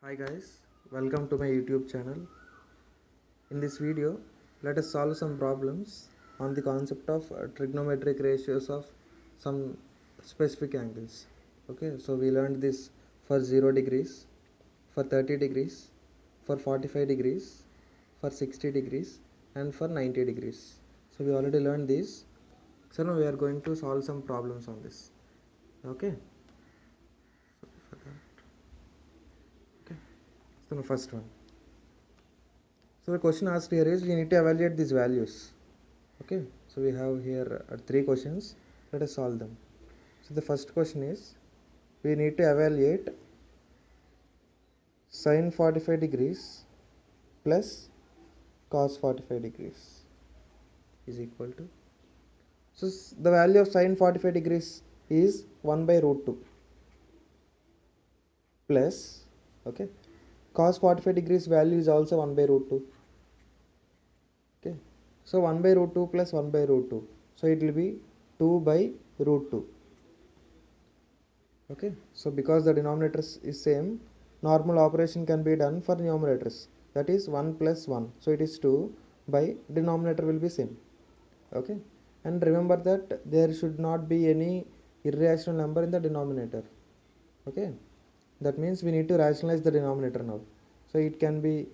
Hi guys, welcome to my YouTube channel. In this video, let us solve some problems on the concept of trigonometric ratios of some specific angles. Okay, so we learned this for 0 degrees, for 30 degrees, for 45 degrees, for 60 degrees and for 90 degrees. So we already learned this. So now we are going to solve some problems on this. Okay. So the first one. So the question asked here is we need to evaluate these values. Okay, so we have here three questions. Let us solve them. So the first question is we need to evaluate sine 45 degrees plus cos 45 degrees is equal to. So the value of sine 45 degrees is 1 by root 2 plus, okay, cos 45 degrees value is also 1 by root 2. Okay, so 1 by root 2 plus 1 by root 2, so it will be 2 by root 2. Okay, so because the denominators is same, normal operation can be done for numerators, that is 1 plus 1, so it is 2 by denominator will be same. Okay, and remember that there should not be any irrational number in the denominator. Okay, that means we need to rationalize the denominator now. So it can be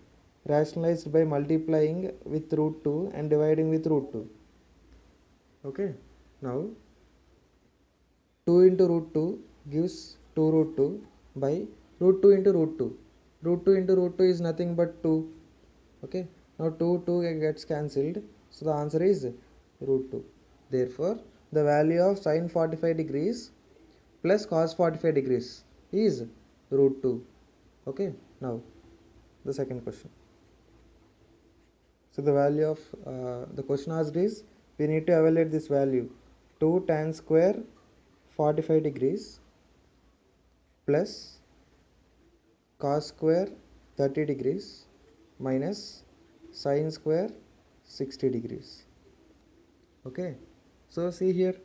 rationalized by multiplying with root 2 and dividing with root 2. Okay, now 2 into root 2 gives 2 root 2 by root 2 into root 2. Root 2 into root 2 is nothing but 2. Okay, now 2 gets cancelled, so the answer is root 2. Therefore the value of sine 45 degrees plus cos 45 degrees is root 2. Okay, now the second question. So the value of the question asked is we need to evaluate this value 2 tan square 45 degrees plus cos square 30 degrees minus sin square 60 degrees. Okay, so see here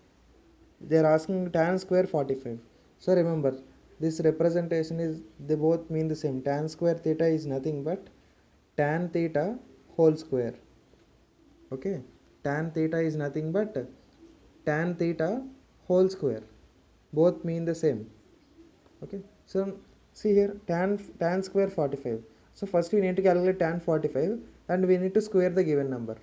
they are asking tan square 45. So remember this representation is, they both mean the same. Tan square theta is nothing but tan theta whole square. Okay, tan theta is nothing but tan theta whole square, both mean the same. Okay, so see here tan square 45. So first we need to calculate tan 45 and we need to square the given number.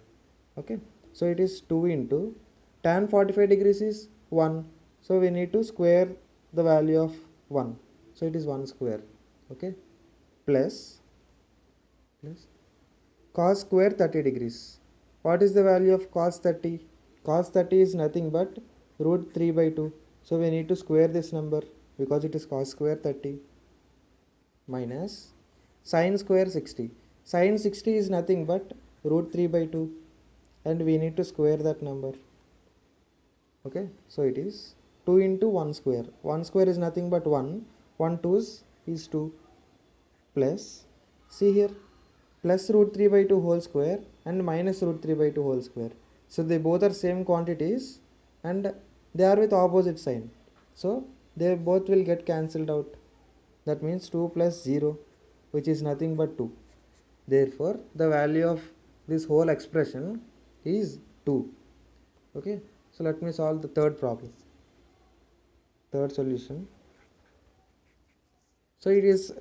Okay, so it is 2 into tan 45 degrees is 1, so we need to square the value of 1, so it is 1 square. Okay, plus cos square 30 degrees. What is the value of cos 30? Cos 30 is nothing but root 3 by 2, so we need to square this number because it is cos square 30 minus sin square 60. Sin 60 is nothing but root 3 by 2 and we need to square that number. Okay, so it is 2 into 1 square. 1 square is nothing but 1. 1 2's is 2 plus, see here, plus root 3 by 2 whole square and minus root 3 by 2 whole square. So they both are same quantities and they are with opposite sign, so they both will get cancelled out. That means 2 plus 0, which is nothing but 2. Therefore the value of this whole expression is 2. Okay, so let me solve the third problem, third solution. So it is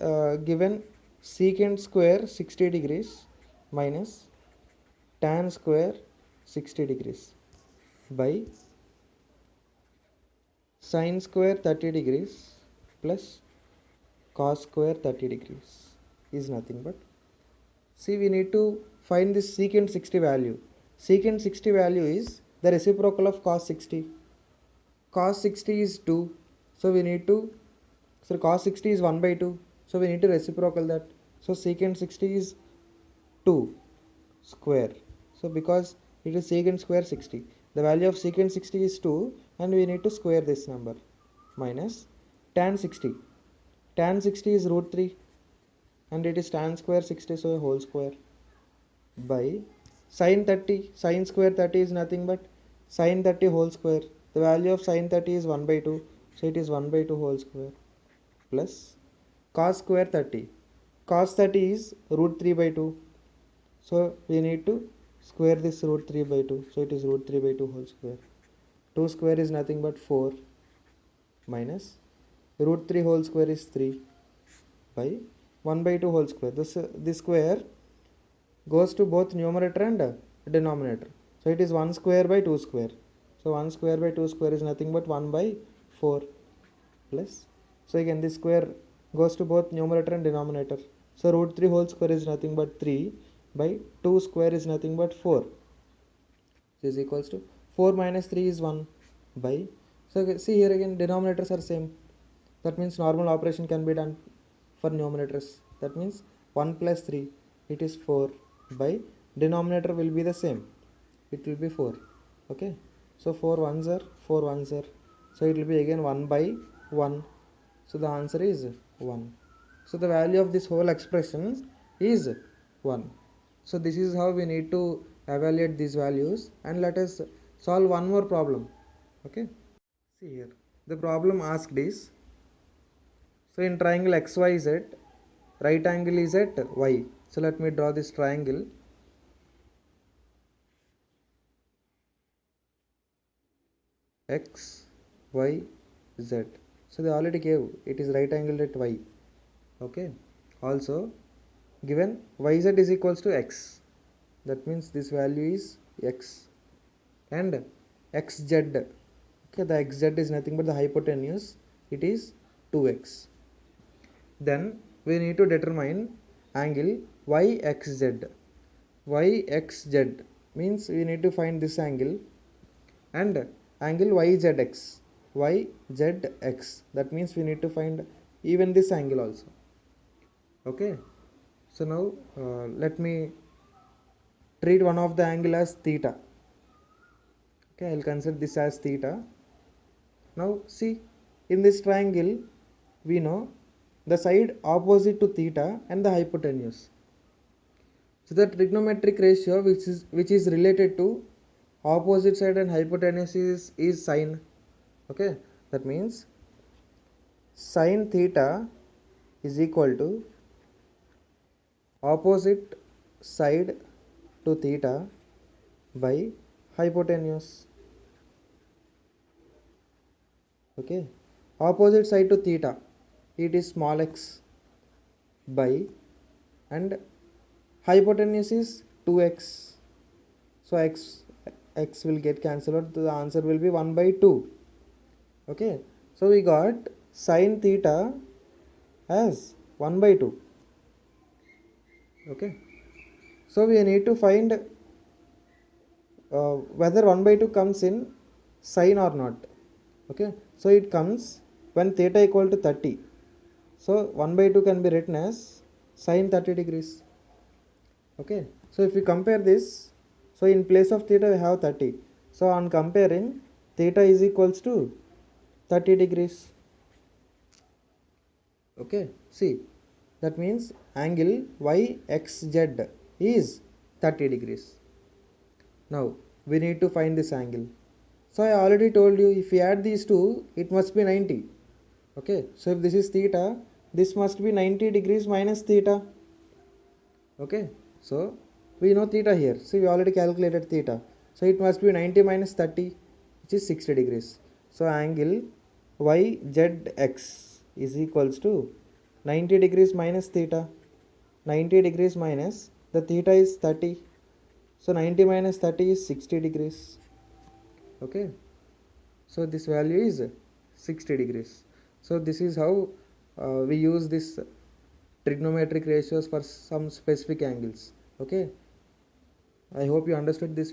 given secant square 60 degrees minus tan square 60 degrees by sin square 30 degrees plus cos square 30 degrees is nothing but, see, we need to find this secant 60 value. Secant 60 value is the reciprocal of cos 60. Cos 60 is 2, so we need to, so cos 60 is 1 by 2, so we need to reciprocal that. So secant 60 is 2 square, so because it is secant square 60, the value of secant 60 is 2 and we need to square this number minus tan 60. Tan 60 is root 3 and it is tan square 60, so a whole square by sin 30. Sin square 30 is nothing but sin 30 whole square. The value of sin 30 is 1 by 2, so it is 1 by 2 whole square plus cos square 30. cos 30 is root 3 by 2. So we need to square this root 3 by 2. So it is root 3 by 2 whole square. 2 square is nothing but 4 minus root 3 whole square is 3 by 1 by 2 whole square. This square goes to both numerator and denominator. So it is 1 square by 2 square. So 1 square by 2 square is nothing but 1 by 4 plus. So again this square goes to both numerator and denominator. So root 3 whole square is nothing but 3 by 2 square is nothing but 4. This is equals to 4 minus 3 is 1 by. So see here again denominators are same. That means normal operation can be done for numerators. That means 1 plus 3 it is 4 by denominator will be the same. It will be 4. Okay. So 4 ones are 4 ones are. So it will be again 1 by 1. So the answer is 1. So the value of this whole expression is 1. So this is how we need to evaluate these values, and let us solve one more problem. Okay. See here. The problem asked is, so in triangle XYZ, right angle is at Y. So let me draw this triangle. X, Y, Z. So they already gave it is right angle at Y. Okay. Also given YZ is equals to X. That means this value is X. And XZ. Okay, the XZ is nothing but the hypotenuse. It is 2X. Then we need to determine angle YXZ. YXZ means we need to find this angle, and angle YZX. YZX, that means we need to find even this angle also. Okay, so now let me treat one of the angle as theta. Okay, I'll consider this as theta. Now see, in this triangle we know the side opposite to theta and the hypotenuse. So the trigonometric ratio which is related to opposite side and hypotenuse is sine. Okay, that means sine theta is equal to opposite side to theta by hypotenuse. Okay, opposite side to theta it is small x by, and hypotenuse is 2x. So x will get cancelled out. The answer will be 1 by 2. Okay, so we got sine theta as 1 by 2. Okay, so we need to find whether 1 by 2 comes in sine or not. Okay, so it comes when theta equal to 30. So 1 by 2 can be written as sine 30 degrees. Okay, so if we compare this, so in place of theta we have 30. So on comparing, theta is equals to 30 degrees. Okay, see, that means angle YXZ is 30 degrees. Now we need to find this angle. So I already told you, if we add these two it must be 90. Okay, so if this is theta, this must be 90 degrees minus theta. Okay, so we know theta here. See, we already calculated theta. So it must be 90 minus 30, which is 60 degrees. So angle YZX is equals to 90 degrees minus theta. 90 degrees minus the theta is 30. So 90 minus 30 is 60 degrees. Okay, so this value is 60 degrees. So this is how we use this trigonometric ratios for some specific angles. Okay, I hope you understood this.